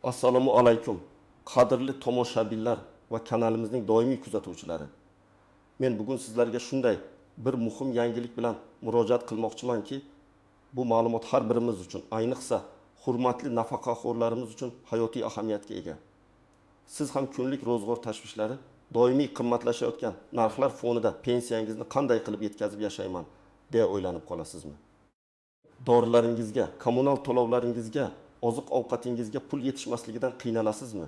Assalomu alaykum. Qadrli tomoshabinlar va kanalimizning doimiy kuzatuvchilari. Men bugun sizlarga shunday bir muhim yangilik bilan murojaat qilmoqchimanki, bu ma'lumot har birimiz uchun, ayniqsa hurmatli nafaqaxo'rlarimiz uchun hayotiy ahamiyatga ega. Siz ham kunlik ro'zg'or tashvishlari, doimiy qimmatlashayotgan narxlar fonida pensiyangizni qanday qilib yetkazib yashayman deya o'ylanib qolasizmi? Dorilaringizga, kommunal to'lovlaringizga, oziq-ovqatingizga pul yetishmasligidan qiynalasizmi?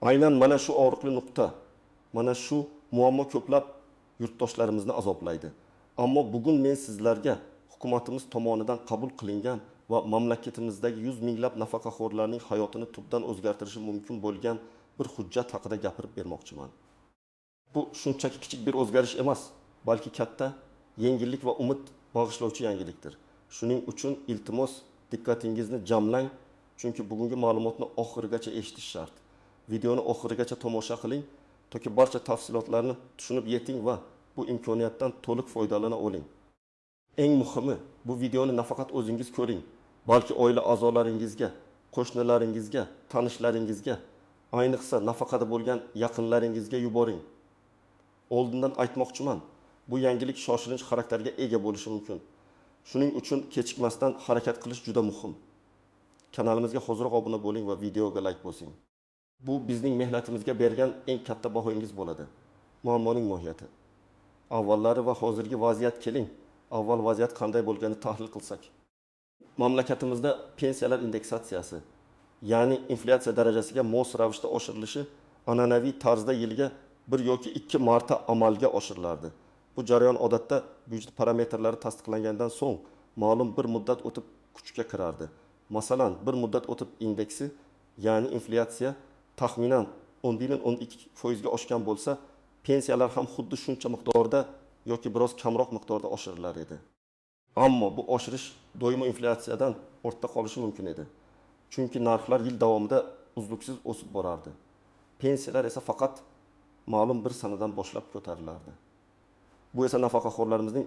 Aynan mana shu og'riqli nuqta, mana shu muammo ko'plab yurtdoshlarimizni azoblaydi. Ammo bugun men sizlarga hukumatimiz tomonidan qabul qilingan va mamlakatimizdagi 100 minglab nafaqaxo'rlarning hayotini tubdan o'zgartirishi mumkin bo'lgan bir hujjat haqida gapirib bermoqchiman. Bu shunchaki kichik bir o'zgarish emas, balki katta yengillik va umid bag'ishlovchi yangilikdir. Shuning uchun iltimos diqqatingizni jamlang, chunki bugungi ma'lumotni oxirigacha eshitish shart. Videoni oxirigacha tomosha qiling, toki barcha tafsilotlarni tushunib yeting va bu imkoniyatdan to'liq foydalana oling. Eng muhimi, bu videoni nafaqat o'zingiz ko'ring, balki oila a'zolaringizga, qo'shnilaringizga, tanishlaringizga, ayniqsa nafaqada bo'lgan yaqinlaringizga yuboring. Oldindan aytmoqchiman, bu yangilik shoshilinch xarakterga ega bo'lishi mumkin. Shuning uchun kechikmasdan harakat qilish juda muhim. Kanalimizga hozirroq obuna bo'ling va videoga like bosing. Bu bizning mehnatimizga bergan eng katta bahoyingiz bo'ladi. Muammoning mohiyati. Avvallari va hozirgi vaziyat keling. Avval vaziyat qanday bo'lganini tahlil qilsak. Mamlakatimizda pensiyalar indeksatsiyasi, ya'ni inflyatsiya darajasiga mos ravishda oshirilishi an'anaviy tarzda yiliga 1 yoki 2 marta amalga oshirilardi. Bu jarayon odatda byudjet parametrlari tasdiqlangandan so'ng ma'lum bir muddat o'tib kuchga kirardi. Masalan, bir muddat o'tib indeksi, ya'ni inflyatsiya taxminan 11-12% ga oshgan bo'lsa, pensiyalar ham xuddi shuncha miqdorda yoki biroz kamroq miqdorda oshirilar edi. Ammo bu oshirish doimo inflyatsiyadan ortda qolishi mumkin edi. Chunki narxlar yil davomida uzluksiz o'sib borardi. Pensiyalar esa faqat ma'lum bir sanadan boshlab ko'tarilardi. Bu esa nafaqaxo'rlarimizning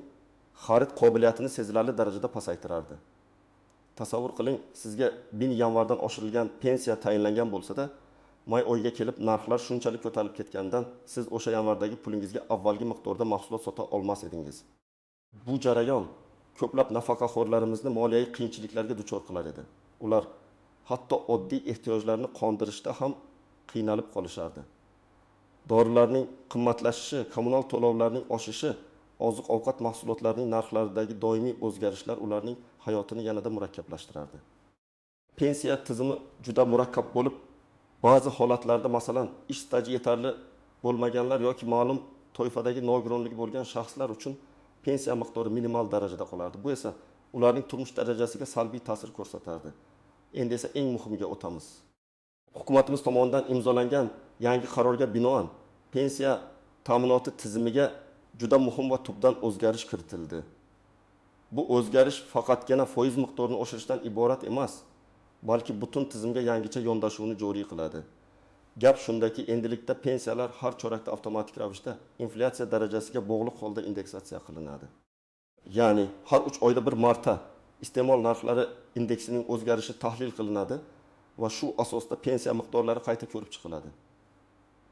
xarid qobiliyatini sezilarli darajada pasaytirardi. Tasavvur qiling, sizga 1000 yanvardan oshirilgan pensiya tayinlangan bo'lsa-da, may oyiga kelib narxlar shunchalik ko'tarilib ketganidan siz o'sha yanvardagi pulingizga avvalgi miqdorda mahsulot sota olmas edingiz. Bu jarayon ko'plab nafaqaxo'rlarimizni moliyaviy qiyinchiliklarga duchor qilar edi. Ular hatto oddiy ehtiyojlarni qondirishda ham qiynalib qolishardi. Dorilarning qimmatlashishi, kommunal to'lovlarning oshishi, oziq-ovqat mahsulotlarining narxlaridagi doimiy o'zgarishlar ularning hayotini yanada murakkablashtirardi. Pensiya tizimi juda murakkab bo'lib, ba'zi holatlarda, masalan, ish staji yetarli bo'lmaganlar yoki ma'lum toifadagi nogironligi bo'lgan shaxslar uchun pensiya miqdori minimal darajada qolardi. Bu esa ularning turmush darajasiga salbiy ta'sir ko'rsatardi. Endi esa eng muhimiga o'tamiz. Hukumatimiz tomonidan imzolangan yangi qarorga binoan pensiya ta'minoti tizimiga juda muhim va tubdan o'zgarish kiritildi. Bu o'zgarish faqatgina foiz miqdorini oshirishdan iborat emas, balki butun tizimga yangicha yondashuvni joriy qiladi. Gap shundaki, endilikda pensiyalar har chorakda avtomatik ravishda inflyatsiya darajasiga bog'liq holda indeksatsiya qilinadi. Ya'ni har 3 oyda bir marta iste'mol narxlari indeksining o'zgarishi tahlil qilinadi va shu asosda pensiya miqdorlari qayta ko'rib chiqiladi.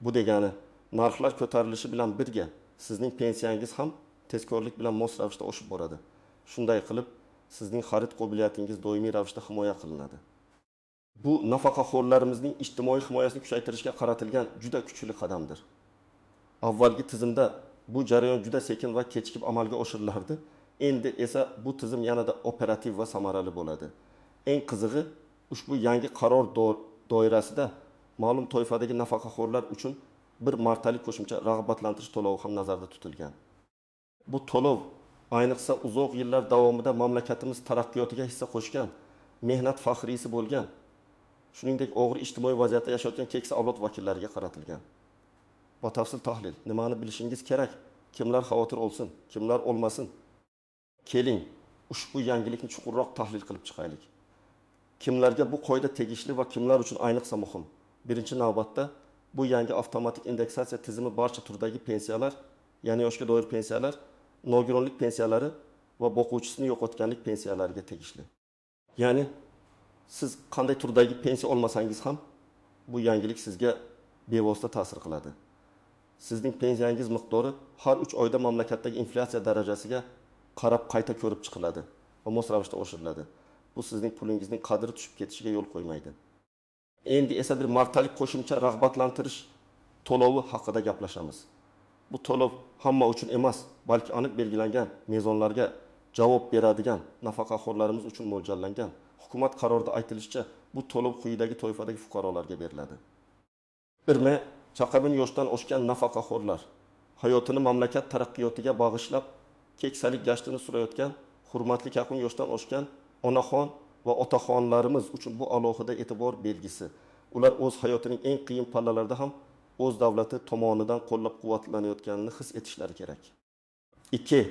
Bu degani, narxlar ko'tarilishi bilan birga sizning pensiyangiz ham tezkorlik bilan mos ravishda oshib boradi. Shunday qilib, sizning xarid qobiliyatingiz doimiy ravishda himoya qilinadi. Bu nafaqaxo'rlarimizning ijtimoiy himoyasini kuchaytirishga qaratilgan juda kuchli qadamdir. Avvalgi tizimda bu jarayon juda sekin va kechikib amalga oshirilardi. Endi esa bu tizim yanada operativ va samarali bo'ladi. Eng qizig'i, ushbu yangi qaror doirasida ma'lum toifadagi nafaqaxo'rlar uchun bir martalik qo'shimcha rag'batlantirish to'lovi ham nazarda tutilgan. Bu to'lov ayniqsa uzoq yillar davomida mamlakatimiz taraqqiyotiga hissa qo'shgan, mehnat faxriysi bo'lgan, shuningdek og'ir ijtimoiy vaziyatda yashayotgan keksa avlod vakillariga qaratilgan. Batafsil tahlil, nimani bilishingiz kerak? Kimlar xavotir olsin, kimlar olmasin? Keling, ushbu yangilikni chuqurroq tahlil qilib chiqaylik. Kimlarga bu qoida tegishli va kimlar uchun ayniqsa muhim? Birinchi navbatda bu yangi avtomatik indeksatsiya tizimi barcha turdagi pensiyalar, ya'ni yoshga doir pensiyalar, nogironlik pensiyalari va boquvchisini yo'qotganlik pensiyalariga tegishli. Ya'ni siz qanday turdagi pensiya olmasangiz ham bu yangilik sizga bevosita ta'sir qiladi. Sizning pensiyangiz miqdori har 3 oyda mamlakatdagi inflyatsiya darajasiga qarab qayta ko'rib chiqiladi va mos ravishda oshiriladi. Bu sizning pulingizning qadri tushib ketishiga yo'l qo'ymaydi. Endi esa bir martalik qo'shimcha rag'batlantirish to'lovi haqida gaplashamiz. Bu to'lov hamma uchun emas, balki aniq belgilangan mezonlarga javob beradigan nafaqaxo'rlarimiz uchun mo'ljallangan. Hukumat qarorida aytilishicha, bu to'lov quyidagi toifadagi fuqarolarga beriladi. 1. Chaqabin yoshdan oshgan nafaqaxo'rlar, hayotini mamlakat taraqqiyotiga bag'ishlab keksalik gashtini surayotgan hurmatli yaqin yoshdan oshgan onaxon va otaxonlarimiz uchun bu alohida e'tibor belgisi. Ular o'z hayotining eng qiyin pallalarida ham o'z davlati tomonidan qo'llab-quvvatlanayotganini his etishlari kerak. 2.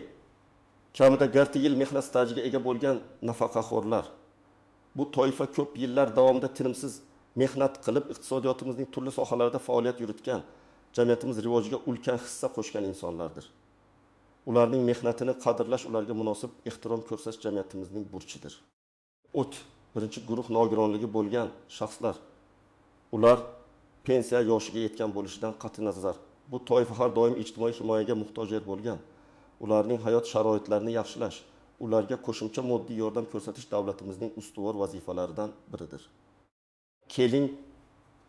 Kamida 1 yil mehnat stajiga ega bo'lgan nafaqaxo'rlar. Bu toifa ko'p yillar davomida tinimsiz mehnat qilib iqtisodiyotimizning turli sohalarida faoliyat yuritgan, jamiyatimiz rivojiga ulkan hissa qo'shgan insonlardir. Ularning mehnatini qadrlash, ularga munosib ehtirom ko'rsatish jamiyatimizning burchidir. 1. Guruh nogironligi bo'lgan shaxslar. Ular pensiya yoshiga yetgan bo'lishidan qat'iy nazar bu toifa har doim ijtimoiy himoyaga muhtoj bo'lgan. Ularning hayot sharoitlarini yaxshilash, ularga qo'shimcha moddiy yordam ko'rsatish davlatimizning ustuvor vazifalaridan biridir. Keling,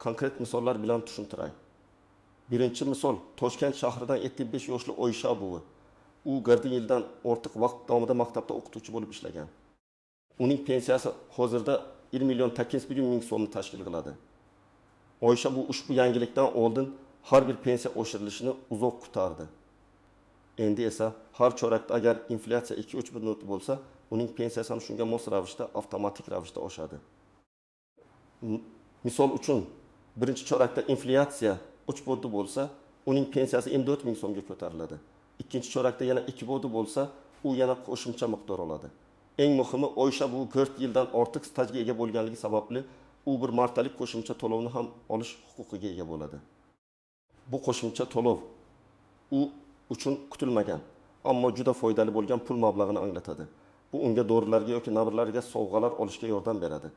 konkret misollar bilan tushuntiray. Birinchi misol, Toshkent shahridan 75 yoshli Oysha buvi. U 1 yildan ortiq vaqt davomida maktabda o'qituvchi bo'lib ishlagan. Uning pensiyasi hozirda 1 million 800 ming so'mni tashkil qiladi. Oysha bu ushbu yangilikdan oldin har bir pensiya oshirilishini uzoq kutardi. Endi esa har chorakda agar inflyatsiya 2-3% bo'lsa, uning pensiyasi ham shunga mos ravishda avtomatik ravishda oshadi. Misol uchun, birinchi chorakda inflyatsiya 3% bo'lsa, uning pensiyasi 24 ming so'mga ko'tariladi. Ikkinchi chorakda yana 2% bo'lsa, u yana qo'shimcha miqdor oladi. Eng muhimi, Oysha bu 4 yildan ortiq stajga ega bo'lganligi sababli u bir martalik qo'shimcha to'lovni ham olish huquqiga ega bo'ladi. Bu qo'shimcha to'lov u uchun kutilmagan, ammo juda foydali bo'lgan pul mablag'ini anglatadi. Bu unga dorilarga yoki nabirlarga sovg'alar olishga yordam beradi.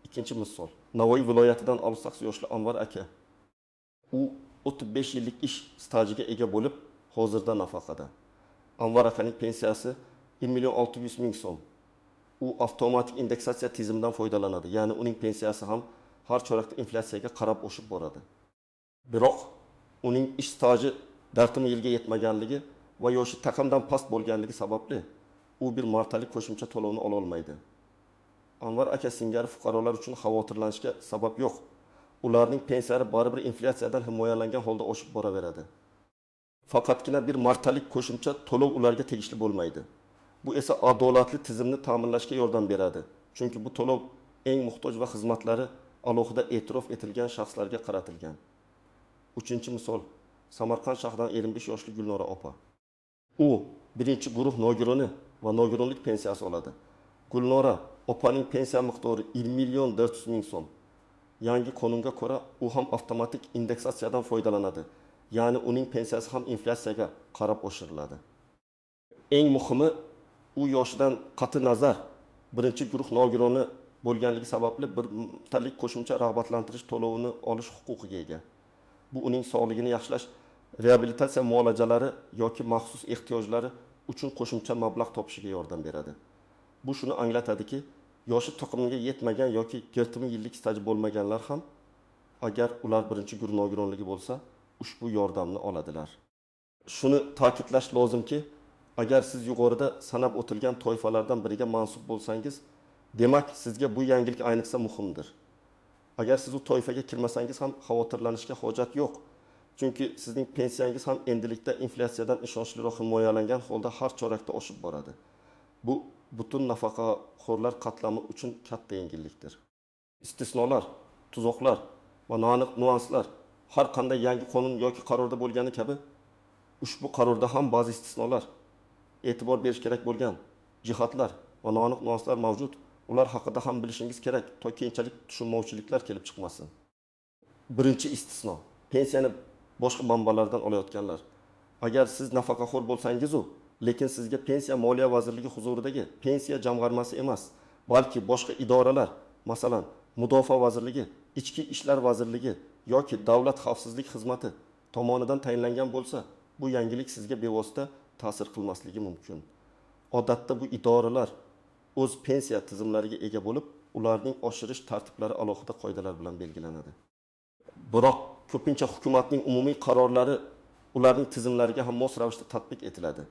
Ikkinchi misol, Navoiy viloyatidan Olsaqsi yoshli Anvar aka. U 35 yillik ish stajiga ega bo'lib, hozirda nafaqada. Anvar akaning pensiyasi 1 million 600 ming so'm. U avtomatik indeksatsiya tizimidan foydalanadi. Ya'ni uning pensiyasi ham har chorakda inflyatsiyaga qarab o'sib boradi. Biroq uning ish staji 4 yilga yetmaganligi va yoshi taqamdan past bo'lganligi sababli u bir martalik qo'shimcha to'lovni ola olmaydi. Anvar aka singari fuqarolar uchun xavotirlanishga sabab yo'q. Ularning pensiyalari baribir inflyatsiyadan himoyalangan holda oshib boraveradi. Faqatgina bir martalik qo'shimcha to'lov ularga tegishli bo'lmaydi. Bu esa adolatli tizimni ta'minlashga yordam beradi. Chunki bu to'lov eng muhtoj va xizmatlari alohida e'tirof etilgan shaxslarga qaratilgan. 3-misol, Samarqand shahridan 25 yoshli Gulnora opa. U birinchi guruh nogironi va nogironlik pensiyasi oladi. Gulnora opaning pensiya miqdori 1 million 400 ming so'm. Yangi qonunga ko'ra u ham avtomatik indeksatsiyadan foydalanadi. Ya'ni uning pensiyasi ham inflyatsiyaga qarab oshiriladi. Eng muhimi, u yoshidan qat'iy nazar birinchi guruh nogironi bo'lganligi sababli bir martalik qo'shimcha rag'batlantirish to'lovini olish huquqiga ega. Bu uning sog'ligini yaxshilash, reabilitatsiya muolajalari yoki maxsus ehtiyojlari uchun qo'shimcha mablag' topishiga yordam beradi. Bu shuni anglatadiki, yoshi taqvimiga yetmagan yoki 20 yillik staji bo'lmaganlar ham agar ular birinchi guruh nogironligi bo'lsa, ushbu yordamni oladilar. Shuni ta'kidlash lozimki, agar siz yuqorida sanab o'tilgan toifalardan biriga mansub bo'lsangiz, demak sizga bu yangilik ayniqsa muhimdir. Agar siz u toifaga kirmasangiz ham xavotirlanishga hojat yo'q. Chunki sizning pensiyangiz ham endilikda inflyatsiyadan ishonchliroq himoyalangan holda har chorakda oshib boradi. Bu butun nafaqaxo'rlar qatlami uchun katta yengillikdir. Istisnolar, tuzoqlar va noaniq nuanslar har qanday yangi qonun yoki qarorda bo'lgani kabi ushbu qarorda ham ba'zi istisnolar, e'tibor berish kerak bo'lgan jihatlar va noaniq nuanslar mavjud. Ular haqida ham bilishingiz kerak, toki keyinchalik tushunmovchiliklar kelib chiqmasin. Birinchi istisno, pensiyani boshqa manbalardan olayotganlar. Agar siz nafaqaxo'r bo'lsangiz-u, lekin sizga pensiya Moliya vazirligi huzuridagi pensiya jamg'armasi emas, balki boshqa idoralar masalan, Mudofaa vazirligi, Ichki ishlar vazirligi yoki Davlat xavfsizlik xizmati tomonidan tayinlangan bo'lsa, bu yangilik sizga bevosita ta'sir qilmasligi mumkin. Odatda bu idoralar o'z pensiya tizimlariga ega bo'lib, ularning oshirish tartiblari alohida qoidalar bilan belgilanadi. Biroq ko'pincha hukumatning umumiy qarorlari ularning tizimlariga ham mos ravishda tatbiq etiladi.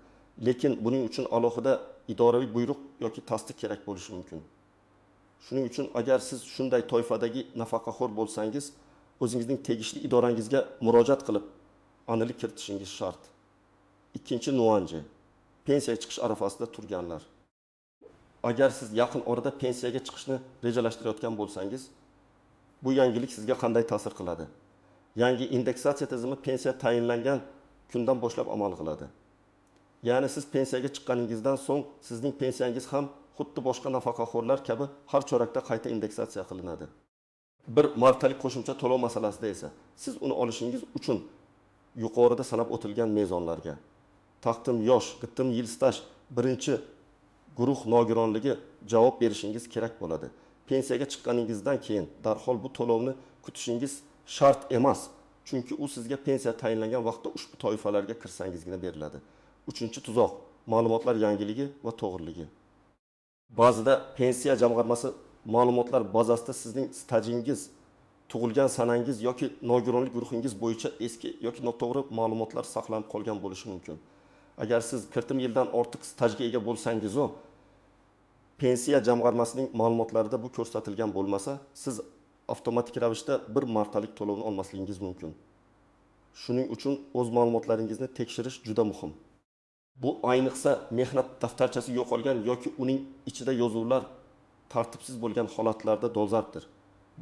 Lekin buning uchun alohida idoraviy buyruq yoki tasdiq kerak bo'lishi mumkin. Shuning uchun agar siz shunday toifadagi nafaqaxo'r bo'lsangiz, o'zingizning tegishli idorangizga murojaat qilib, aniqlik kiritishingiz shart. Ikkinchi nuansa: pensiya chiqish arafasida turganlar. Agar siz yaqin orada pensiyaga chiqishni rejalashtirayotgan bo'lsangiz, bu yangilik sizga qanday ta'sir qiladi? Yangi indeksatsiya tizimi pensiya tayinlangan kundan boshlab amal qiladi. Ya'ni siz pensiyaga chiqqaningizdan so'ng sizning pensiyangiz ham xuddi boshqa nafaqaxo'rlar kabi har chorakda qayta indeksatsiya qilinadi. Bir martalik qo'shimcha to'lov masalasida esa siz uni olishingiz uchun yuqorida sanab o'tilgan mezonlarga taqdim yosh, bitim yil staj, birinchi guruh nogironligi javob berishingiz kerak bo'ladi. Pensiyaga chiqqaningizdan keyin darhol bu to'lovni kutishingiz shart emas, chunki u sizga pensiya tayinlangan vaqtda ushbu toifalarga kirsangizgina beriladi. Uchinchi tuzoq: ma'lumotlar yangiligi va to'g'riligi. Ba'zida pensiya jamg'armasi ma'lumotlar bazasida sizning stajingiz, tug'ilgan sanangiz yoki nogironlik guruhingiz bo'yicha eski yoki noto'g'ri ma'lumotlar saqlanib qolgan bo'lishi mumkin. Agar siz 40 yildan ortiq stajga ega bo'lsangiz, pensiya jamg'armasining ma'lumotlarida bu ko'rsatilgan bo'lmasa, siz avtomatik ravishda bir martalik to'lovni olmasligingiz mumkin. Shuning uchun o'z ma'lumotlaringizni tekshirish juda muhim. Bu ayniqsa mehnat daftarchasi yo'qolgan yoki uning ichida yozuvlar tartibsiz bo'lgan holatlarda dolzarbdir.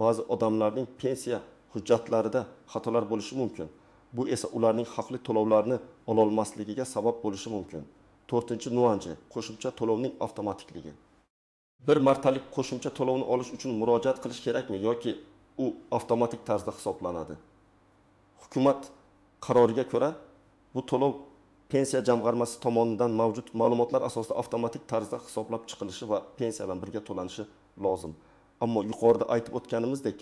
Ba'zi odamlarning pensiya hujjatlarida xatolar bo'lishi mumkin. Bu esa ularning haqli to'lovlarni ola olmasligiga sabab bo'lishi mumkin. 4-nuansa: qo'shimcha to'lovning avtomatikligi. Bir martalik qo'shimcha to'lovni olish uchun murojaat qilish kerakmi yoki u avtomatik tarzda hisoblanadi? Hukumat qaroriga ko'ra bu to'lov pensiya jamg'armasi tomonidan mavjud ma'lumotlar asosida avtomatik tarzda hisoblab chiqilishi va pensiya bilan birga to'lanishi lozim. Ammo yuqorida aytib o'tganimizdek,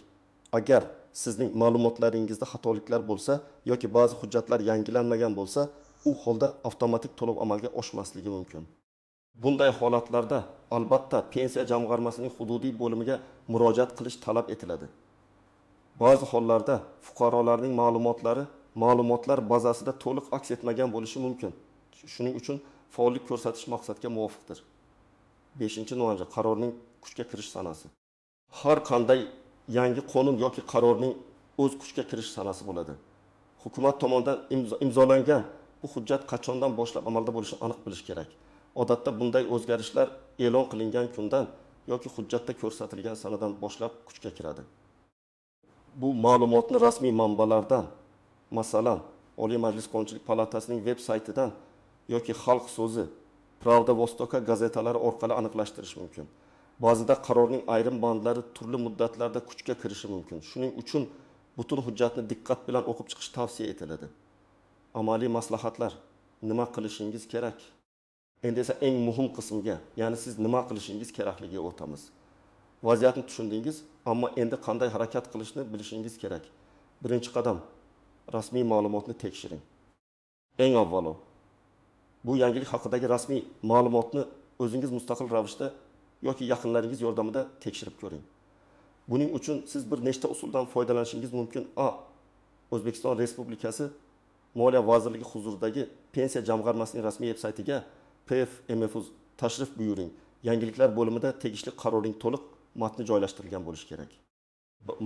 agar sizning ma'lumotlaringizda xatoliklar bo'lsa yoki ba'zi hujjatlar yangilanmagan bo'lsa, u holda avtomatik to'lov amalga oshmasligi mumkin. Bunday holatlarda albatta pensiya jamg'armasining hududiy bo'limiga murojaat qilish talab etiladi. Ba'zi hollarda fuqarolarning ma'lumotlar bazasida to'liq aks etmagan bo'lishi mumkin. Shuning uchun faollik ko'rsatish maqsadga muvofiqdir. 5-nuansa: qarorning kuchga kirish sanasi. Har qanday yangi qonun yoki qarorning o'z kuchga kirish sanasi bo'ladi. Hukumat tomonidan imzolangan bu hujjat qachondan boshlab amalda bo'lishini aniq bilish kerak. Odatda bunday o'zgarishlar e'lon qilingan kundan yoki hujjatda ko'rsatilgan sanadan boshlab kuchga kiradi. Bu ma'lumotni rasmiy manbalardan, masalan, Oliy Majlis Qonunchilik palatasining veb saytidan yoki Xalq so'zi, Pravda Vostoka gazetalari orqali aniqlashtirish mumkin. Ba'zida qarorning ayrim bandlari turli muddatlarda kuchga kirishi mumkin. Shuning uchun butun hujjatni diqqat bilan o'qib chiqish tavsiya etiladi. Amaliy maslahatlar: nima qilishingiz kerak? Endi esa eng muhim qismga, ya'ni siz nima qilishingiz kerakligiga o'tamiz. Vaziyatni tushundingiz, ammo endi qanday harakat qilishni bilishingiz kerak. Birinchi qadam: rasmiy ma'lumotni tekshiring. Eng avvalo, bu yangilik haqidagi rasmiy ma'lumotni o'zingiz mustaqil ravishda yoki yaqinlaringiz yordamida tekshirib ko'ring. Buning uchun siz bir nechta usuldan foydalanishingiz mumkin. O'zbekiston Respublikasi Moliya vazirligi huzuridagi pensiya jamg'armasining rasmiy veb-saytiga PFMFUZ tashrif buyuring. Yangiliklar bo'limida tegishli qarorning to'liq matni joylashtirilgan bo'lishi kerak.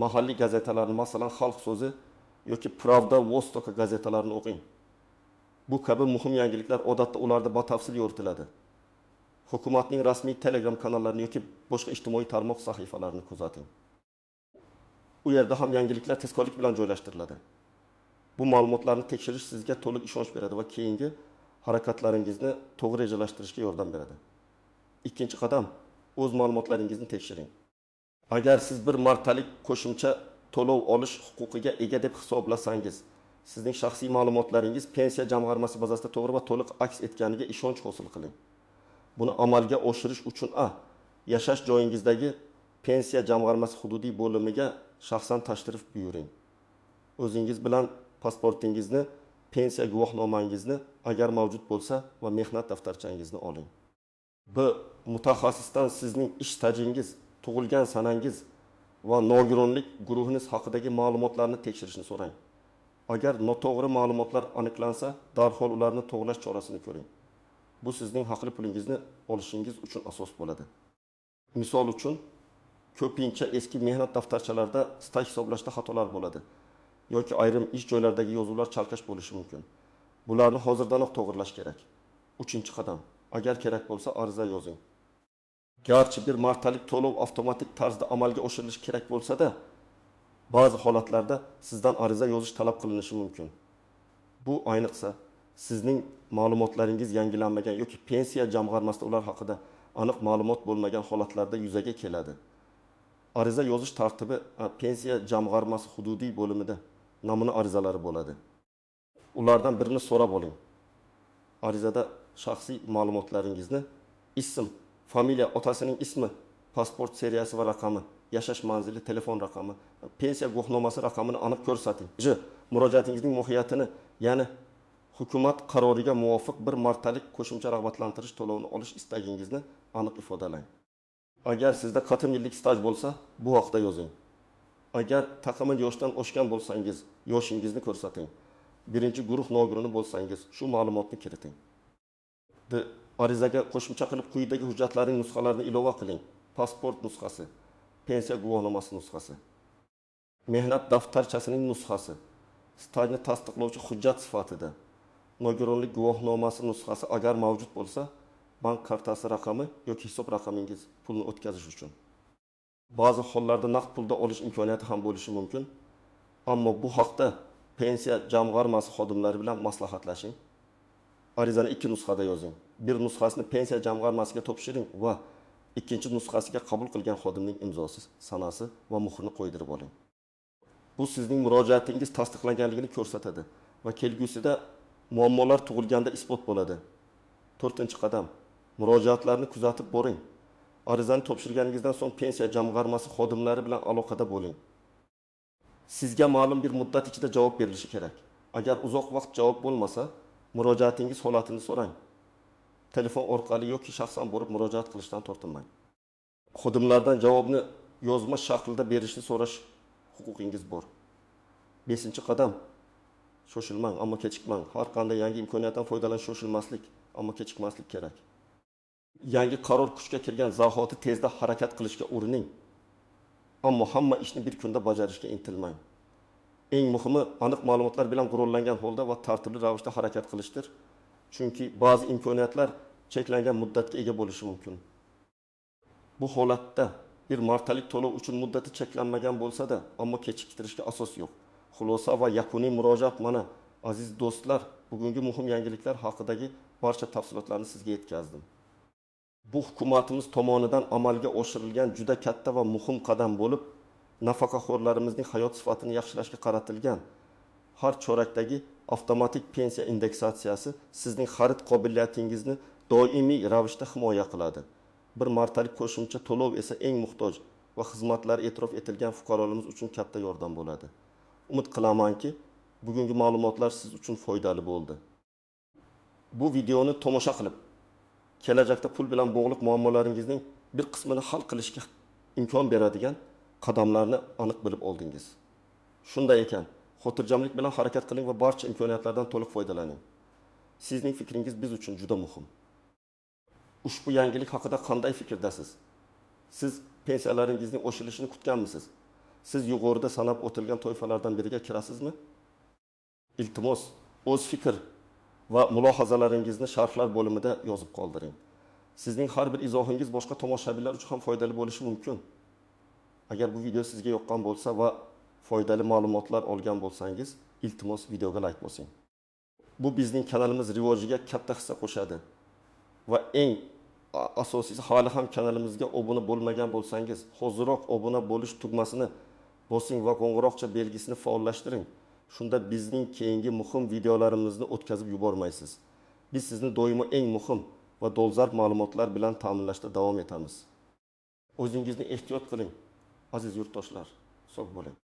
Mahalliy gazetalarni, masalan, Xalq so'zi yoki Pravda Vostoka gazetalarini o'qing. Bu kabi muhim yangiliklar odatda ularda batafsil yoritiladi. Hukumatning rasmiy Telegram kanallarini yoki boshqa ijtimoiy tarmoq sahifalarini kuzating. U yerda ham yangiliklar tezkorlik bilan joylashtiriladi. Bu ma'lumotlarni tekshirish sizga to'liq ishonch beradi va keyingi harakatlaringizni to'g'ri rejalashtirishga yordam beradi. Ikkinchi qadam: o'z ma'lumotlaringizni tekshiring. Agar siz bir martalik qo'shimcha to'lov olish huquqiga ega deb hisoblasangiz, sizning shaxsiy ma'lumotlaringiz pensiya jamg'armasi bazasida to'g'ri va to'liq aks etganiga ishonch hosil qiling. Buni amalga oshirish uchun yashash joyingizdagi pensiya jamg'armasi hududiy bo'limiga shaxsan tashrif buyuring. O'zingiz bilan pasportingizni, pensiya guvohnomangizni agar mavjud bo'lsa va mehnat daftarchangizni oling. Bu mutaxassisdan sizning ish stajingiz, tug'ilgan sanangiz va nogironlik guruhingiz haqidagi ma'lumotlarni tekshirishni so'rang. Agar noto'g'ri ma'lumotlar aniqlansa, darhol ularni to'g'rilash chorasini ko'ring. Bu sizning haqli pulingizni olishingiz uchun asos bo'ladi. Misol uchun, ko'pincha eski mehnat daftarchalarida staj hisoblashda xatolar bo'ladi yoki ayrim ish joylaridagi yozuvlar chalkash bo'lishi mumkin. Bularni hozirdanoq to'g'rilash kerak. 3-qadam. Agar kerak bo'lsa, ariza yozing. Garchi bir martalik to'lov avtomatik tarzda amalga oshirilishi kerak bo'lsa-da, ba'zi holatlarda sizdan ariza yozish talab qilinishi mumkin. Bu ayniqsa sizning ma'lumotlaringiz yangilanmagan yoki pensiya jamg'armasida ular haqida aniq ma'lumot bo'lmagan holatlarda yuzaga keladi. Ariza yozish tartibi pensiya jamg'armasi hududiy bo'limida namuna arizalari bo'ladi. Ulardan birini so'rab oling. Arizada shaxsiy ma'lumotlaringizni, ism, familiya, otasining ismi, pasport seriyasi va raqami, yashash manzili, telefon raqami, pensiya guvohnomasi raqamini aniq ko'rsating. Murojaatingizning mohiyatini, ya'ni hukumat qaroriga muvofiq bir martalik qo'shimcha rag'batlantirish to'lovini olish istagingizni aniq ifodalang. Agar sizda qatim yillik staj bo'lsa, bu haqda yozing. Agar taqimli yoshdan oshgan bo'lsangiz, yoshingizni ko'rsating. Birinchi guruh nogironi bo'lsangiz, shu ma'lumotni kiriting. Arizaga qo'shimcha qilib quyidagi hujjatlarning nusxalarini ilova qiling. Pasport nusxasi, pensiya guvohnomasi nusxasi, mehnat daftarchasining nusxasi, stajni tasdiqlovchi hujjat sifatida nogironlik guvohnomasi nusxasi agar mavjud bo'lsa, bank kartasi raqami yoki hisob raqamingiz pulni o'tkazish uchun. Ba'zi hollarda naqd pulda olish imkoniyati ham bo'lishi mumkin. Ammo bu haqda pensiya jamg'armasi xodimlari bilan maslahatlashing. Arizani 2 nusxada yozing. Bir nusxasini pensiya jamg'armasiga topshiring va ikkinchi nusxasiga qabul qilgan xodimning imzosi, sanasi va muhrini qo'ydirib oling. Bu sizning murojaatingiz tasdiqlanganligini ko'rsatadi va kelgusida muammolar tug'ilganda isbot bo'ladi. 4-qadam. Murojaatlarni kuzatib boring. Arizani topshirganingizdan so'ng pensiya jamg'armasi xodimlari bilan aloqada bo'ling. Sizga ma'lum bir muddat ichida javob berilishi kerak. Agar uzoq vaqt javob bo'lmasa, murojaatingiz holatini so'rang. Telefon orqali yoki shaxsan borib murojaat qilishdan tortinmang. Xodimlardan javobni yozma shaklida berishni so'rash huquqingiz bor. 5-qadam. Shoshilmang, ammo kechikmang. Har qanday yangi imkoniyatdan foydalanish shoshilmaslik, ammo kechikmaslik kerak. Yangi qaror kuchga kirgan zahoti tezda harakat qilishga urining. Ammo hamma ishni bir kunda bajarishga intilmang. Eng muhimi aniq ma'lumotlar bilan qurollangan holda va tartibli ravishda harakat qilishdir. Chunki ba'zi imkoniyatlar cheklangan muddatga ega bo'lishi mumkin. Bu holatda bir martalik to'lov uchun muddati cheklanmagan bo'lsa-da, ammo kechiktirishga asos yo'q. Xulosa va yakuniy murojaat mana, aziz do'stlar, bugungi muhim yangiliklar haqidagi barcha tafsilotlarni sizga yetkazdim. Bu hukumatimiz tomonidan amalga oshirilgan juda katta va muhim qadam bo'lib, nafaqaxo'rlarimizning hayot sifatini yaxshilashga qaratilgan har chorakdagi avtomatik pensiya indeksatsiyasi sizning xarid qobiliyatingizni doimiy ravishda himoya qiladi. Bir martalik qo'shimcha to'lov esa eng muhtoj va xizmatlar e'tirof etilgan fuqarolarimiz uchun katta yordam bo'ladi. Umid qilamanki, bugungi ma'lumotlar siz uchun foydali bo'ldi. Bu videoni tomosha qilib, kelajakda pul bilan bog'liq muammolaringizning bir qismini hal qilishga imkon beradigan qadamlarni aniq bilib oldingiz. Shunday ekan, xotirjamlik bilan harakat qiling va barcha imkoniyatlardan to'liq foydalaning. Sizning fikringiz biz uchun juda muhim. Ushbu yangilik haqida qanday fikrdasiz? Siz pensiyalaringizning oshirishini kutganmisiz? Siz yuqorida sanab o'tilgan toifalardan biriga kirasizmi? Iltimos, o'z fikr va mulohazalaringizni sharhlar bo'limida yozib qoldiring. Sizning har bir izohingiz boshqa tomoshabinlar uchun ham foydali bo'lishi mumkin. Agar bu video sizga yoqqan bo'lsa va foydali ma'lumotlar olgan bo'lsangiz, iltimos videoga like bosing. Bu bizning kanalimiz rivojiga katta hissa qo'shadi. Va eng asosiysi, hali ham kanalimizga obuna bo'lmagan bo'lsangiz, hozirroq obuna bo'lish tugmasini bosing va qo'ng'iroqcha belgisini faollashtiring. Shunda bizning keyingi muhim videolarimizni o'tkazib yubormaysiz. Biz sizni doimo eng muhim va dolzarb ma'lumotlar bilan ta'minlashda davom etamiz. O'zingizni ehtiyot qiling, aziz yurtdoshlar. Sog' bo'ling.